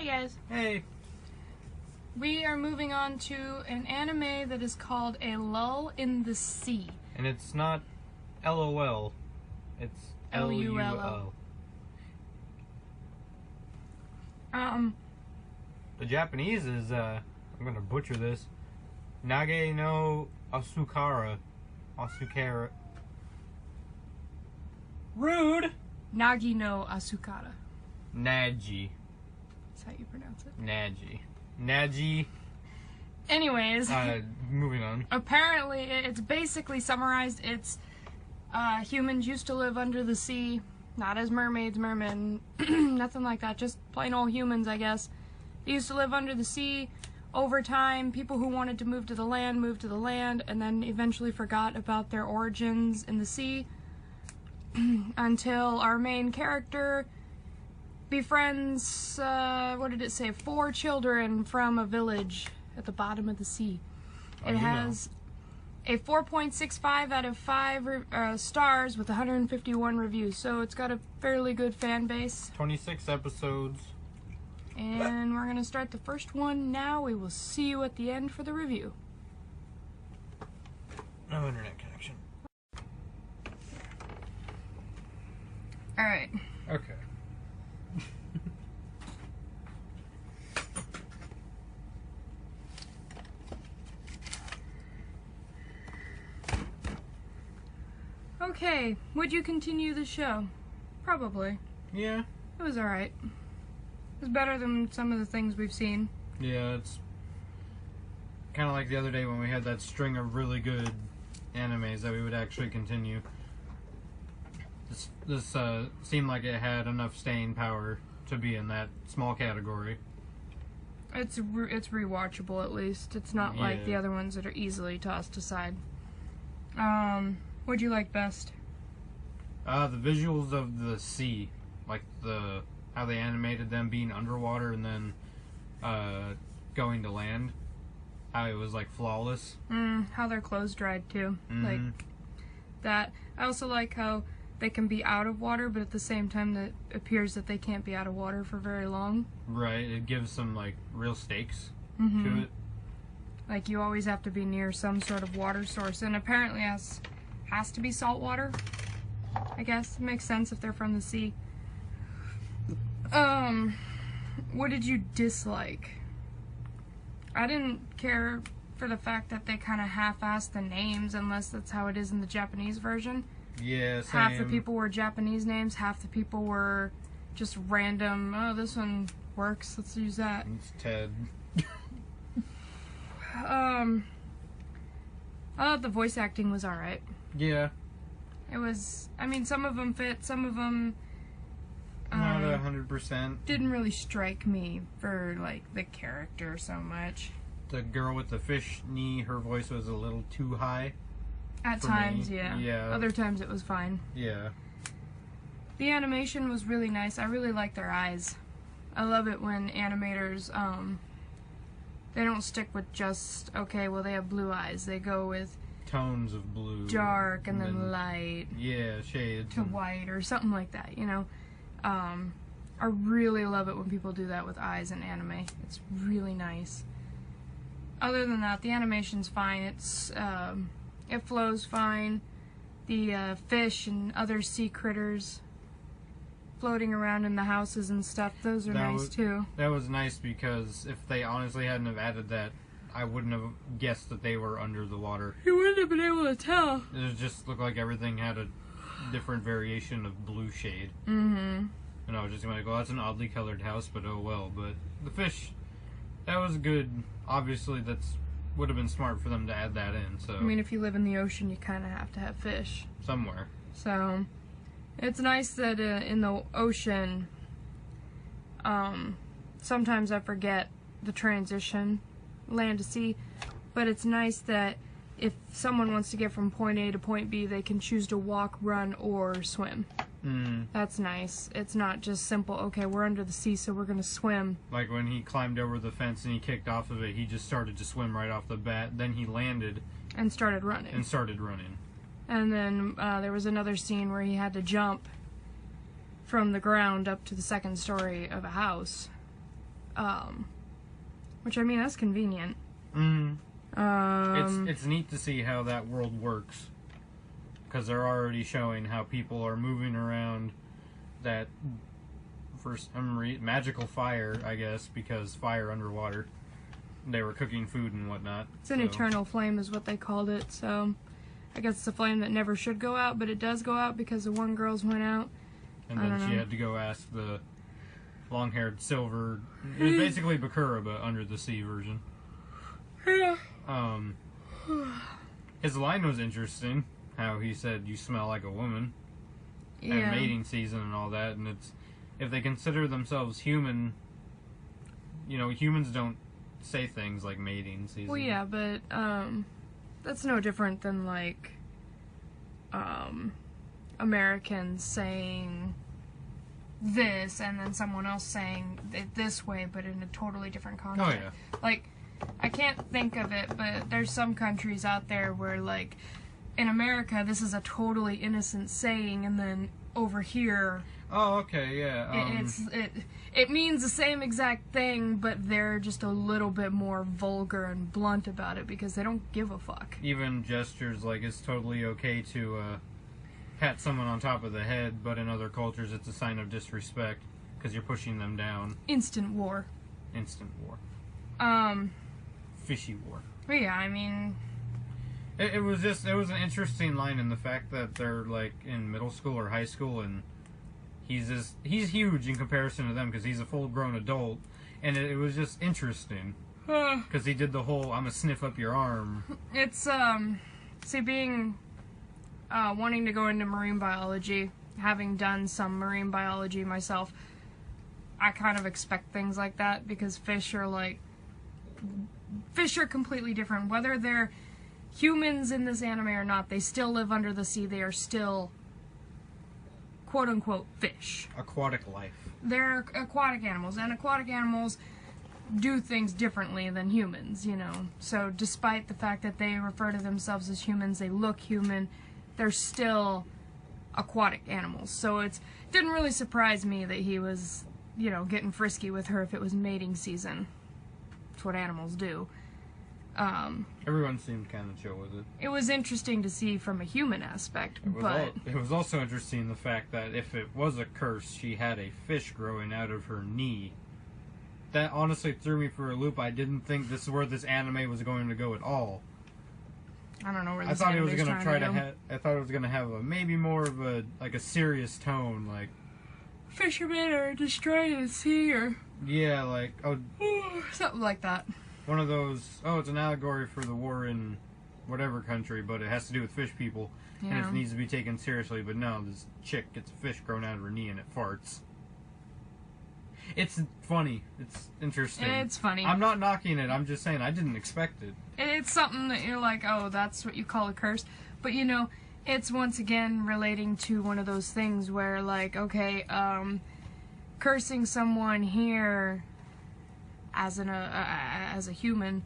Hey guys. Hey. We are moving on to an anime that is called A Lull in the Sea. And it's not LOL. It's LUL. The Japanese is, I'm gonna butcher this, Nage no Asukara. Rude! Nagi no Asukara. Naji. That's how you pronounce it. Naji. Anyways. Moving on. Apparently, it's basically summarized. It's, humans used to live under the sea. Not as mermaids, mermen. Nothing like that. Just plain old humans, I guess. They used to live under the sea. Over time, people who wanted to move to the land moved to the land, and then eventually forgot about their origins in the sea. Until our main character befriends, 4 children from a village at the bottom of the sea. It has a 4.65 out of 5 stars with 151 reviews, so it's got a fairly good fan base. 26 episodes. And we're going to start the first one now. We will see you at the end for the review. No internet connection. Alright. Okay. Okay, would you continue the show? Probably. Yeah. It was alright. It was better than some of the things we've seen. Yeah, it's kind of like the other day when we had that string of really good animes that we would actually continue. This seemed like it had enough staying power to be in that small category. It's rewatchable, at least. It's not like the other ones that are easily tossed aside. What'd you like best? The visuals of the sea, like how they animated them being underwater and then going to land. How it was like flawless. How their clothes dried too. Mm-hmm. Like that. I also like how they can be out of water, but at the same time it appears that they can't be out of water for very long. Right, it gives some like real stakes Mm-hmm. to it. Like you always have to be near some sort of water source, and apparently has to be salt water. I guess it makes sense if they're from the sea. What did you dislike? I didn't care for the fact that they kind of half-assed the names, unless that's how it is in the Japanese version. Yeah, same. Half the people were Japanese names, half the people were just random, oh, this one works, let's use that. It's Ted. I thought the voice acting was alright. Yeah. It was, I mean, some of them fit, some of them Not 100%. didn't really strike me for, like, the character so much. The girl with the fish knee, her voice was a little too high. At for times, me. yeah. Yeah. Other times it was fine. Yeah. The animation was really nice. I really like their eyes. I love it when animators, they don't stick with just, okay, well, they have blue eyes. They go with Tones of blue. dark and then light. Yeah, shades. To white or something like that, you know? I really love it when people do that with eyes in anime. It's really nice. Other than that, the animation's fine. It's, it flows fine. The fish and other sea critters floating around in the houses and stuff, those are nice too. That was nice because if they honestly hadn't have added that, I wouldn't have guessed that they were under the water. You wouldn't have been able to tell. It just looked like everything had a different variation of blue shade. Mm-hmm. And I was just like, well, that's an oddly colored house, but oh well. But the fish, that was good. Obviously, would have been smart for them to add that in. So I mean, if you live in the ocean, you kind of have to have fish. Somewhere. So, it's nice that in the ocean, sometimes I forget the transition, land to sea, but it's nice that if someone wants to get from point A to point B, they can choose to walk, run, or swim. That's nice. It's not just simple, okay, we're under the sea, so we're going to swim. Like when he climbed over the fence and he kicked off of it, he just started to swim right off the bat. Then he landed. And started running. And then there was another scene where he had to jump from the ground up to the second story of a house. Which, I mean, that's convenient. It's neat to see how that world works. Because they're already showing how people are moving around that, for some reason, magical fire, I guess, because fire underwater. They were cooking food and whatnot. It's an eternal flame is what they called it, so I guess it's a flame that never should go out, but it does go out because the one girl's went out. And then she had to go ask the long-haired silver... It was basically Bakura, but under the sea version. Yeah. His line was interesting. How he said, you smell like a woman. Yeah. And mating season and all that. And it's... If they consider themselves human... You know, humans don't say things like mating season. Well, yeah, but, that's no different than, like, Americans saying this and then someone else saying it this way, but in a totally different context. Oh, yeah. Like, I can't think of it, but there's some countries out there where, like, in America, this is a totally innocent saying, and then over here... Oh, okay, yeah. It means the same exact thing, but they're just a little bit more vulgar and blunt about it because they don't give a fuck. Even gestures, like, it's totally okay to pat someone on top of the head, but in other cultures it's a sign of disrespect because you're pushing them down. Instant war. Instant war. Fishy war. But yeah, I mean... It was an interesting line in the fact that they're, like, in middle school or high school, and he's huge in comparison to them because he's a full-grown adult, and it was just interesting because he did the whole "I'm gonna sniff up your arm." It's see, being wanting to go into marine biology, having done some marine biology myself, I kind of expect things like that because fish are completely different. Whether they're humans in this anime or not, they still live under the sea. They are still quote-unquote fish. Aquatic life. They're aquatic animals, and aquatic animals do things differently than humans, you know. So despite the fact that they refer to themselves as humans, they look human, they're still aquatic animals. So it didn't really surprise me that he was, you know, getting frisky with her if it was mating season. That's what animals do. Everyone seemed kind of chill with it. It was interesting to see from a human aspect, it was also interesting the fact that if it was a curse, she had a fish growing out of her knee. That honestly threw me for a loop. I didn't think this is where this anime was going to go at all. I don't know where this I thought it was going to try to I thought it was going to have maybe more of a serious tone, like fishermen are destroying the sea, or something like that. One of those, it's an allegory for the war in whatever country, but it has to do with fish people, and it needs to be taken seriously, but no, this chick gets a fish grown out of her knee and it farts. It's funny. It's interesting. It's funny. I'm not knocking it, I'm just saying I didn't expect it. It's something that you're like, oh, that's what you call a curse. But, you know, it's once again relating to one of those things where, like, okay, cursing someone here... as a human,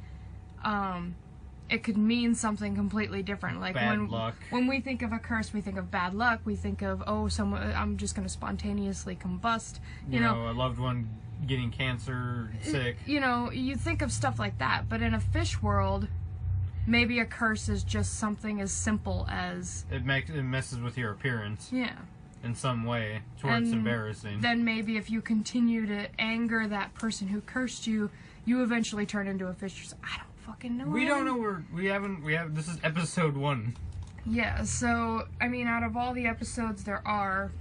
it could mean something completely different. Like bad luck. When we think of a curse, we think of bad luck. We think of, I'm just going to spontaneously combust. You know, a loved one getting cancer, sick. You know, you think of stuff like that. But in a fish world, maybe a curse is just something as simple as... It messes with your appearance. Yeah. In some way, to where it's embarrassing. Then maybe if you continue to anger that person who cursed you, you eventually turn into a fish. I don't fucking know. We don't know this is episode 1. Yeah, so, I mean, out of all the episodes there are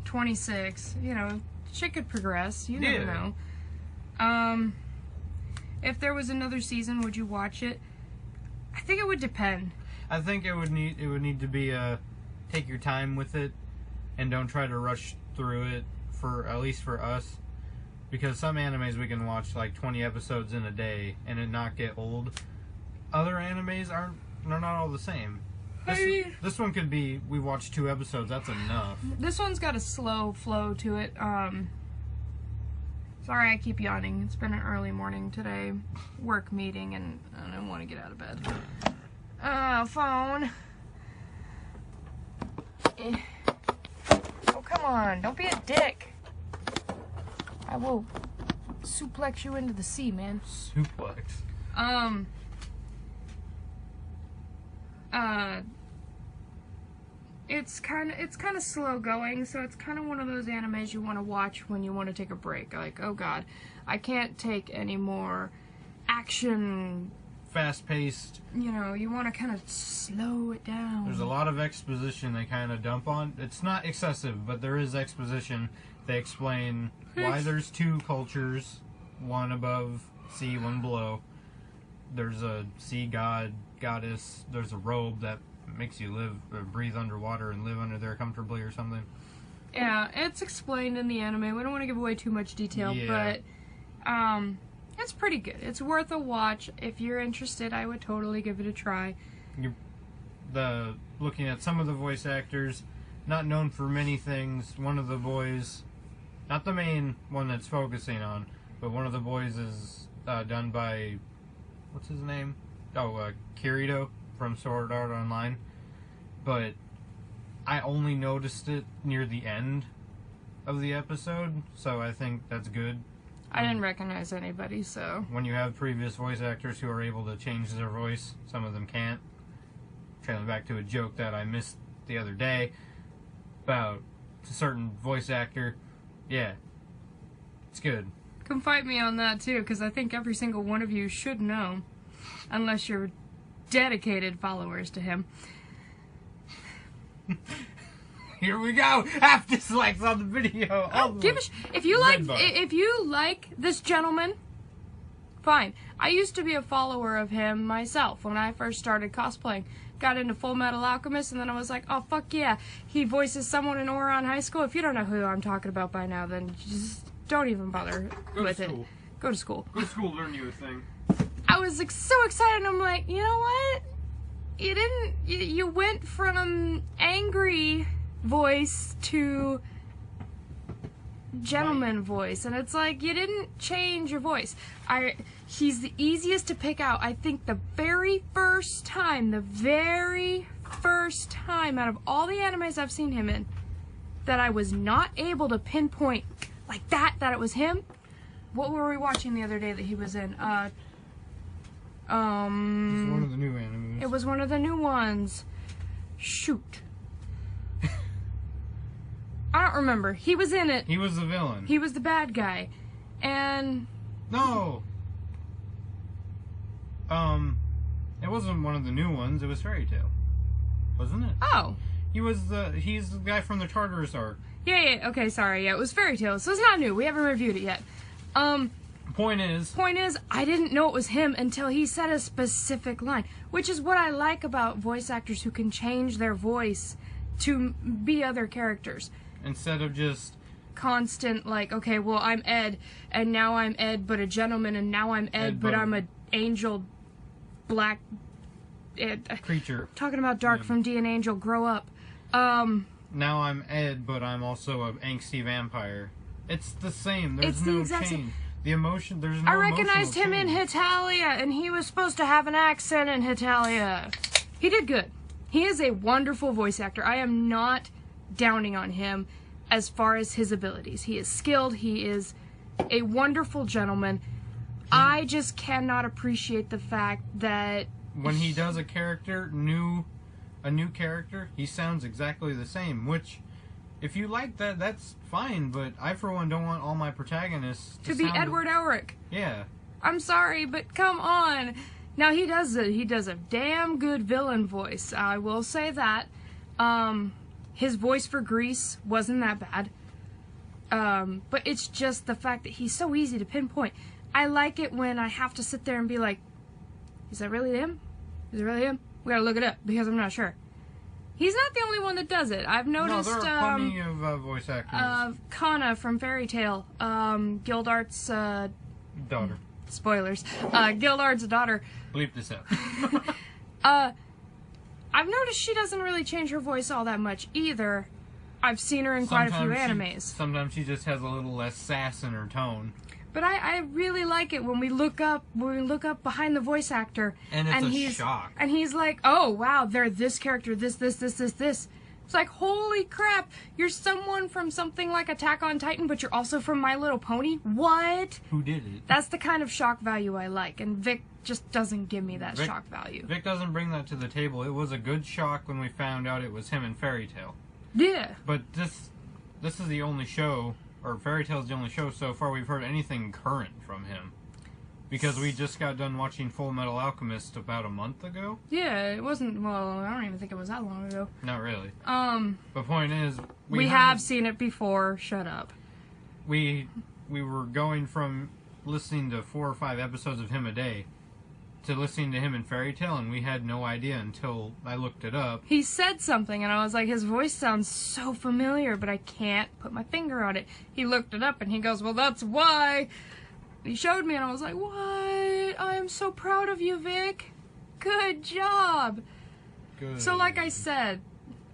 26, you know, shit could progress. You never know. If there was another season, would you watch it? I think it would depend. I think it would need to be take your time with it. And don't try to rush through it, at least for us. Because some animes we can watch like 20 episodes in a day and it not get old. Other animes they're not all the same. This one could be, we watch 2 episodes, that's enough. This one's got a slow flow to it. Sorry I keep yawning. It's been an early morning today. Work meeting and I don't want to get out of bed. Phone. Come on, don't be a dick. I will suplex you into the sea, man. Suplex. It's kind of slow going, so it's kind of one of those animes you want to watch when you want to take a break. Like, oh god, I can't take any more action. Fast-paced. You know, you want to kind of slow it down. There's a lot of exposition they kind of dump on. It's not excessive, but there is exposition. They explain why there's two cultures, one above sea, one below. There's a sea god, goddess. There's a robe that makes you live or breathe underwater and live under there comfortably or something. Yeah, it's explained in the anime. We don't want to give away too much detail, but it's pretty good. It's worth a watch. If you're interested, I would totally give it a try. Looking at some of the voice actors, not known for many things. One of the boys, not the main one that's focusing on, but one of the boys is done by, what's his name? Oh, Kirito from Sword Art Online. But I only noticed it near the end of the episode, so I think that's good. I didn't recognize anybody, so... When you have previous voice actors who are able to change their voice, some of them can't. Trailing back to a joke that I missed the other day about a certain voice actor. Yeah, it's good. Come fight me on that, too, because I think every single one of you should know, unless you're dedicated followers to him. Here we go. Half dislikes on the video. If you like this gentleman, fine. I used to be a follower of him myself when I first started cosplaying. Got into Full Metal Alchemist, and then I was like, oh fuck yeah, he voices someone in Ouran High School. If you don't know who I'm talking about by now, then just don't even bother with it. Go to school. Go to school. Learn you a thing. I was like, so excited. I'm like, you know what? You went from angry voice to gentleman voice, and it's like, you didn't change your voice. He's the easiest to pick out. I think the very first time out of all the animes I've seen him in, that I was not able to pinpoint like that it was him. What were we watching the other day that he was in? It's one of the new animes. It was one of the new ones. Shoot. I don't remember. He was in it. He was the villain. He was the bad guy. And... No! It wasn't one of the new ones. It was Fairy Tail. Wasn't it? Oh. He's the guy from the Tartarus arc. Yeah, okay, sorry. Yeah, it was Fairy Tail, so it's not new. We haven't reviewed it yet. Point is, I didn't know it was him until he said a specific line, which is what I like about voice actors who can change their voice to be other characters. Instead of just constant, like, okay, well, I'm Ed, and now I'm Ed, but a gentleman, and now I'm Ed, but I'm an angel black creature. Talking about Dark from D and Angel, grow up. Now I'm Ed, but I'm also an angsty vampire. It's the same. There's no change. The emotion, there's no. I recognized him in Hetalia, and he was supposed to have an accent in Hetalia. He did good. He is a wonderful voice actor. I am not downing on him as far as his abilities. He is skilled. He is a wonderful gentleman. I just cannot appreciate the fact that when he does a character, a new character, he sounds exactly the same, which, if you like that, that's fine, but I, for one, don't want all my protagonists to be Edward Elric. Yeah. I'm sorry, but come on. Now, he does a damn good villain voice. I will say that. His voice for Grease wasn't that bad. But it's just the fact that he's so easy to pinpoint. I like it when I have to sit there and be like, is that really him? Is it really him? We gotta look it up, because I'm not sure. He's not the only one that does it. I've noticed, no, there are plenty of voice actors. Kana from Fairy Tail, Gildart's, daughter. Spoilers. Gildart's daughter. Bleep this out. I've noticed she doesn't really change her voice all that much either. I've seen her in quite a few animes. Sometimes she just has a little less sass in her tone. But I really like it when we look up behind the voice actor, and it's a shock. And he's like, oh wow, they're this character, this. It's like, holy crap, you're someone from something like Attack on Titan, but you're also from My Little Pony? What? Who did it? That's the kind of shock value I like, and Vic just doesn't give me that shock value. Vic doesn't bring that to the table. It was a good shock when we found out it was him in Fairy Tail. Yeah. But this is the only show, or Fairy Tail is the only show so far we've heard anything current from him. Because we just got done watching Full Metal Alchemist about a month ago. Yeah, it wasn't, well, I don't even think it was that long ago. Not really. The point is... We have seen it before, shut up. We were going from listening to 4 or 5 episodes of him a day to listening to him in Fairy Tail, and we had no idea until I looked it up. He said something, and I was like, his voice sounds so familiar, but I can't put my finger on it. He looked it up, and he goes, well, that's why... He showed me, and I was like, what? I am so proud of you, Vic. Good job. Good. So like I said,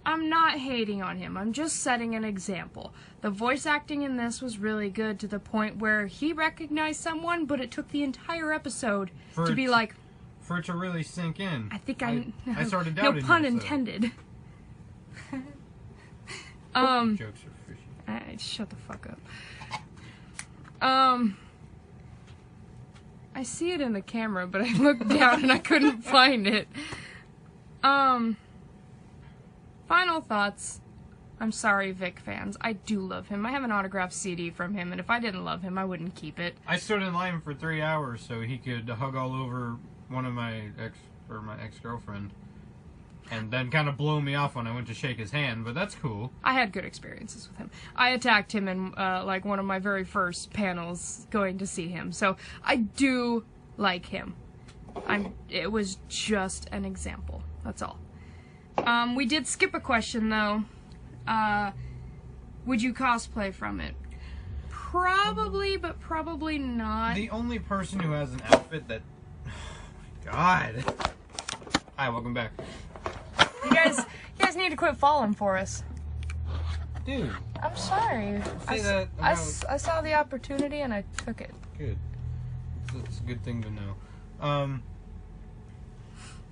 I'm not hating on him. I'm just setting an example. The voice acting in this was really good to the point where he recognized someone, but it took the entire episode to be like... For it to really sink in. I think I started doubting no pun myself. intended. Jokes are fishy. Shut the fuck up. I see it in the camera, but I looked down and I couldn't find it. Final thoughts. I'm sorry, Vic fans. I do love him. I have an autographed CD from him, and if I didn't love him, I wouldn't keep it. I stood in line for 3 hours so he could hug all over one of my ex-girlfriend. And then kind of blow me off when I went to shake his hand, but that's cool. I had good experiences with him. I attacked him in, like, one of my very first panels going to see him. So, I do like him. It was just an example. That's all. We did skip a question, though. Would you cosplay from it? Probably, but probably not. The only person who has an outfit that... Oh, my God. Hi, welcome back. You guys need to quit falling for us. Dude. I'm sorry. I saw the opportunity and I took it. Good. It's a good thing to know.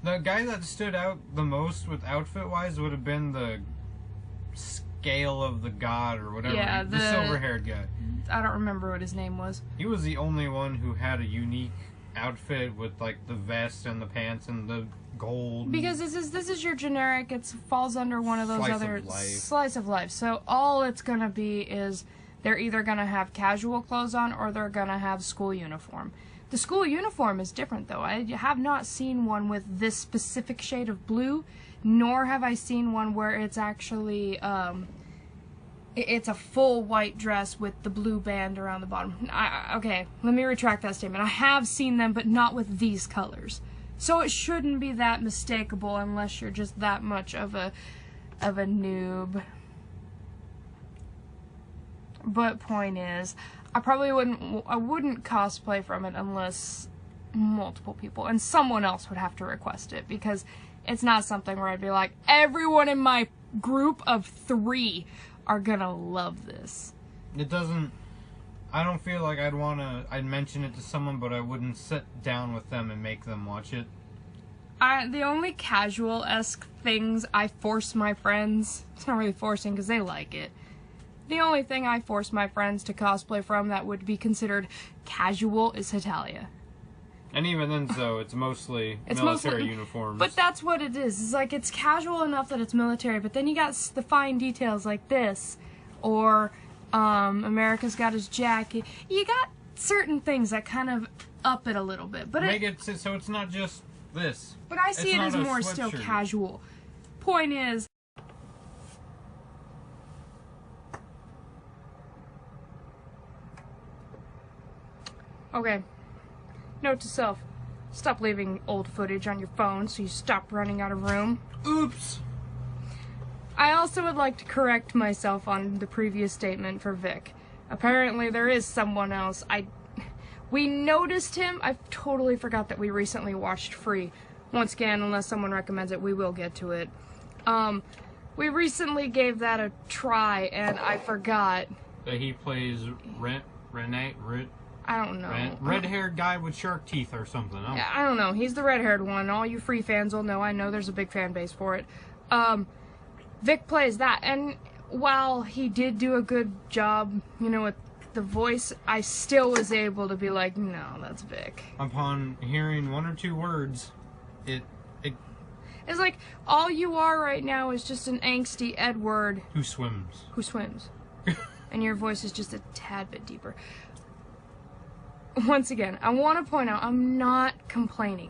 The guy that stood out the most with outfit-wise would have been the scale of the god or whatever. Yeah, the silver-haired guy. I don't remember what his name was. He was the only one who had a unique outfit with, like, the vest and the pants and the gold. Because this is your generic. It falls under one of those Slice other of life. Slice of life. So all it's gonna be is they're either gonna have casual clothes on or they're gonna have school uniform. The school uniform is different, though. I have not seen one with this specific shade of blue, nor have I seen one where it's actually it's a full white dress with the blue band around the bottom. Okay, let me retract that statement. I have seen them, but not with these colors. So it shouldn't be that mistakable unless you're just that much of a noob. But point is, I wouldn't cosplay from it unless multiple people, and someone else would have to request it, because it's not something where I'd be like, everyone in my group of 3 are gonna love this. It doesn't... I don't feel like I'd mention it to someone, but I wouldn't sit down with them and make them watch it. The only casual-esque things I force my friends... It's not really forcing, because they like it. The only thing I force my friends to cosplay from that would be considered casual is Hetalia. And even then, so, it's mostly military uniforms. But that's what it is. It's like, it's casual enough that it's military, but then you got the fine details like this, or, America's got his jacket. You got certain things that kind of up it a little bit. But make it so it's not just this. But I see it as more still casual. Point is... Okay. Note to self, stop leaving old footage on your phone so you stop running out of room. Oops! I also would like to correct myself on the previous statement for Vic. Apparently there is someone else. We noticed him. I totally forgot that we recently watched Free. Once again, unless someone recommends it, we will get to it. We recently gave that a try, and I forgot. That he plays Renee? I don't know. Red-haired guy with shark teeth or something. I don't know. He's the red-haired one. All you Free fans will know. I know there's a big fan base for it. Vic plays that, and while he did do a good job, you know, with the voice, I still was able to be like, no, that's Vic. Upon hearing one or two words, it's like, all you are right now is just an angsty Edward who swims. And your voice is just a tad bit deeper. Once again, I want to point out, I'm not complaining.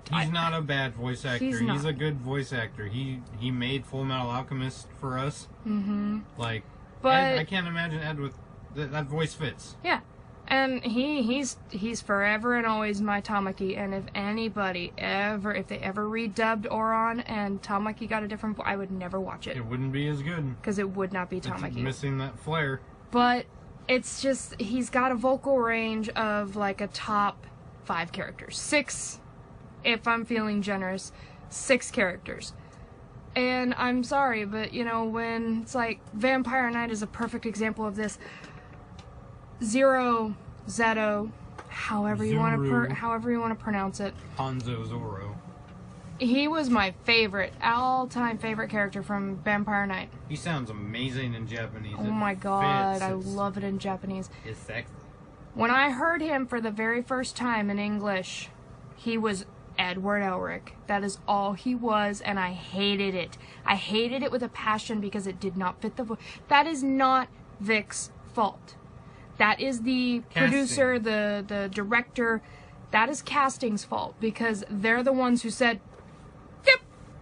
He's not a bad voice actor. He's a good voice actor. He made Full Metal Alchemist for us. Mm-hmm. Like, but Ed, I can't imagine Ed with that voice fits. Yeah, and he's forever and always my Tamaki. And if anybody if they ever redubbed Oron and Tamaki got a different voice, I would never watch it. It wouldn't be as good because it would not be Tamaki. It's missing that flair. But it's just, he's got a vocal range of like a top 5 characters. 6, if I'm feeling generous, 6 characters. And I'm sorry, but you know, when it's like, Vampire Knight is a perfect example of this. Zero, Zeto, however you want to pronounce it. Hanzo Zoro. He was my all-time favorite character from Vampire Knight. He sounds amazing in Japanese. Oh my god, I love it in Japanese. It's sexy. When I heard him for the very first time in English, he was Edward Elric. That is all he was, and I hated it. I hated it with a passion because it did not fit the voice. That is not Vic's fault. That is the producer, the director. That is casting's fault because they're the ones who said, "Yep,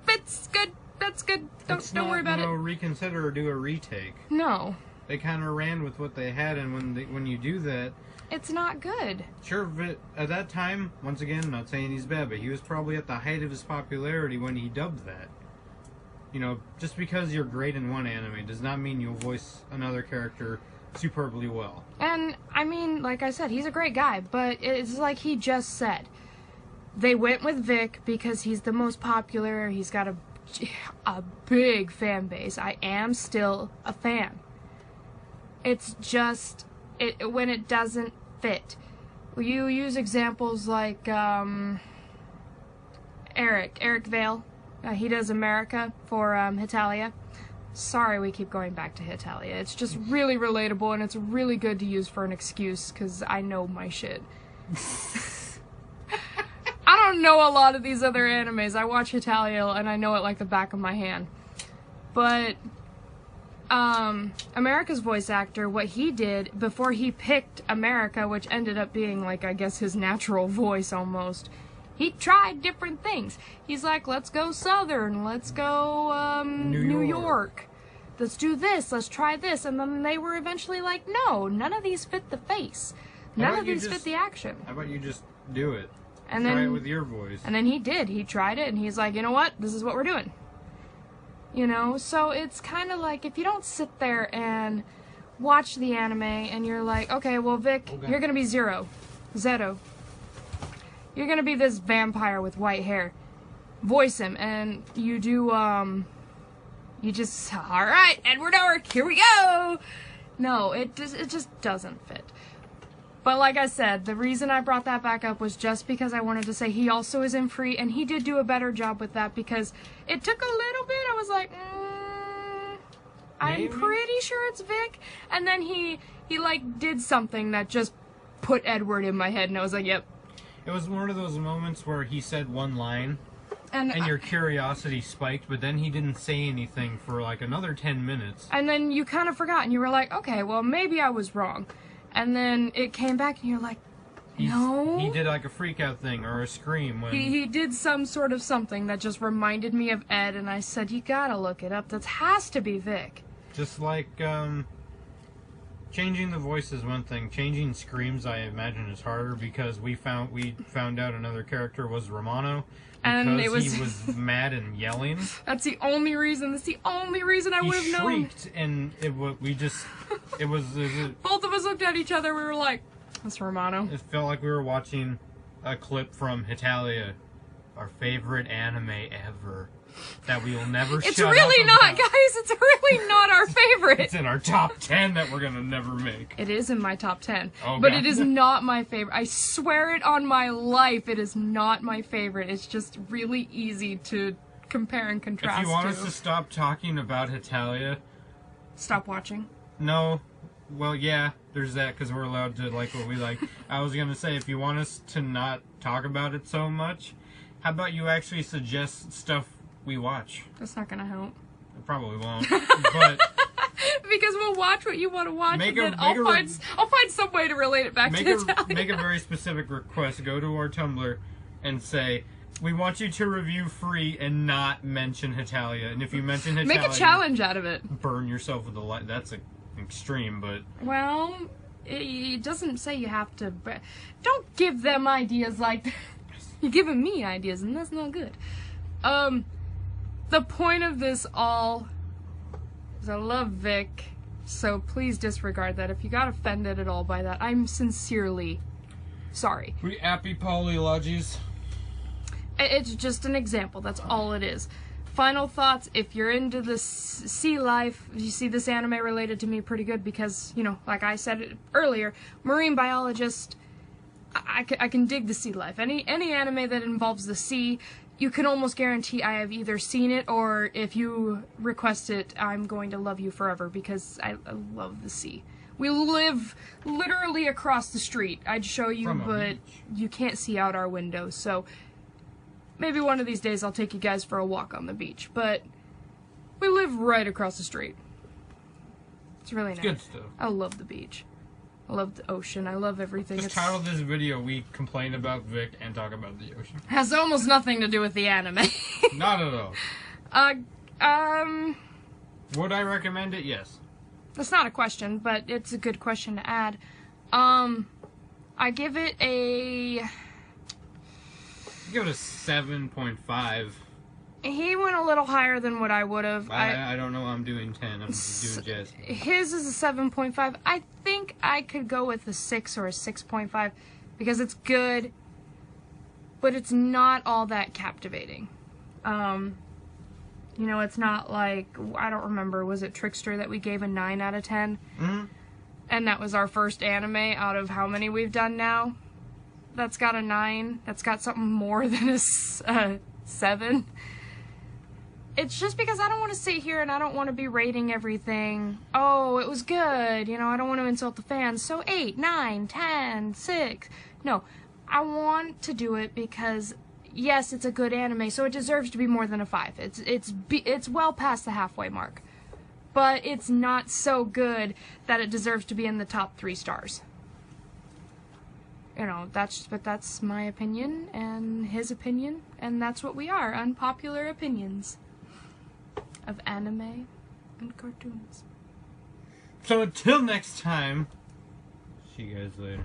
it's good. That's good. Don't worry about it." Reconsider or do a retake. No. They kind of ran with what they had, and when you do that, it's not good. Sure, but at that time, once again, I'm not saying he's bad, but he was probably at the height of his popularity when he dubbed that. You know, just because you're great in one anime does not mean you'll voice another character superbly well. And, I mean, like I said, he's a great guy, but it's like he just said. They went with Vic because he's the most popular, he's got a big fan base. I am still a fan. It's just, when it doesn't fit. You use examples like, Eric Vale. He does America for, Hitalia. Sorry we keep going back to Hitalia. It's just really relatable, and it's really good to use for an excuse, because I know my shit. I don't know a lot of these other animes. I watch Hitalia, and I know it like the back of my hand. But, America's voice actor, what he did before he picked America, which ended up being, like, I guess his natural voice almost, he tried different things. He's like, let's go Southern, let's go, New York. Let's do this, let's try this. And then they were eventually like, no, none of these fit the face. None of these fit the action. How about you just do it? And try then, it with your voice. And then he did. He tried it, and he's like, you know what? This is what we're doing. You know? So it's kind of like, if you don't sit there and watch the anime, and you're like, okay, well, Vic, you're going to be Zeto. You're gonna be this vampire with white hair. Voice him, and you do, you just, alright, Edward Elric, here we go! No, it just doesn't fit. But like I said, the reason I brought that back up was just because I wanted to say he also is in Free, and he did do a better job with that, because it took a little bit, I was like, I'm pretty sure it's Vic, and then he like, did something that just put Edward in my head, and I was like, yep. It was one of those moments where he said one line, and your curiosity spiked, but then he didn't say anything for like another 10 minutes. And then you kind of forgot, and you were like, okay, well, maybe I was wrong. And then it came back, and you're like, no? He did like a freak-out thing, or a scream. When He did some sort of something that just reminded me of Ed, and I said, you gotta look it up. That has to be Vic. Just like, changing the voice is one thing. Changing screams, I imagine, is harder because we found out another character was Romano because he was mad and yelling. That's the only reason. That's the only reason I would have known. He shrieked, and it was. Both of us looked at each other. We were like, "That's Romano." It felt like we were watching a clip from Hitalia, our favorite anime ever. That we will never It's really not, guys. It's really not our favorite. It's in our top 10 that we're gonna never make. It is in my top 10. Oh, but God. it is not my favorite. I swear it on my life, it is not my favorite. It's just really easy to compare and contrast If you want to. us to stop talking about Hetalia, Stop watching. no. Well, yeah, there's that, because we're allowed to like what we like. I was going to say, if you want us to not talk about it so much, how about you actually suggest stuff we watch? That's not gonna help. It probably won't. But because we'll watch what you want to watch, Make and a- then I'll make a- find some way to relate it back to Hetalia. make a very specific request. Go to our Tumblr and say, we want you to review free and not mention Hetalia. And if you mention Hetalia, Make a challenge out of it. burn yourself with a light. That's extreme, but Well, it doesn't say you have to. Don't give them ideas like that. You're giving me ideas, and that's not good. The point of this all is I love Vic, so please disregard that. If you got offended at all by that, I'm sincerely sorry. we apologies. It's just an example. That's all it is. Final thoughts. If you're into this sea life, you see this anime related to me pretty good because, you know, like I said earlier, marine biologist, I can dig the sea life. Any anime that involves the sea, you can almost guarantee I have either seen it or if you request it, I'm going to love you forever because I love the sea. We live literally across the street. I'd show you, From a but beach. you can't see out our windows, so maybe one of these days I'll take you guys for a walk on the beach, but we live right across the street. It's really nice. Good stuff. I love the beach. I love the ocean. I love everything. Just title this video, we complain about Vic and talk about the ocean. Has almost nothing to do with the anime. Not at all. Uh, Would I recommend it? Yes. that's not a question, but it's a good question to add. I give it a... Give it a 7.5. He went a little higher than what I would have. I don't know. I'm doing 10. I'm doing jazz. His is a 7.5. I think I could go with a 6 or a 6.5 because it's good, but it's not all that captivating. You know, it's not like, I don't remember, was it Trickster that we gave a 9 out of 10? Mm-hmm. And that was our first anime out of how many we've done now? That's got a 9. That's got something more than a 7. It's just because I don't want to sit here and I don't want to be rating everything. Oh, it was good. You know, I don't want to insult the fans. So 8, 9, 10, 6. No, I want to do it because, yes, it's a good anime, so it deserves to be more than a 5. It's well past the halfway mark. But it's not so good that it deserves to be in the top 3 stars. You know, that's my opinion and his opinion, and that's what we are, unpopular opinions of anime and cartoons. So until next time, see you guys later.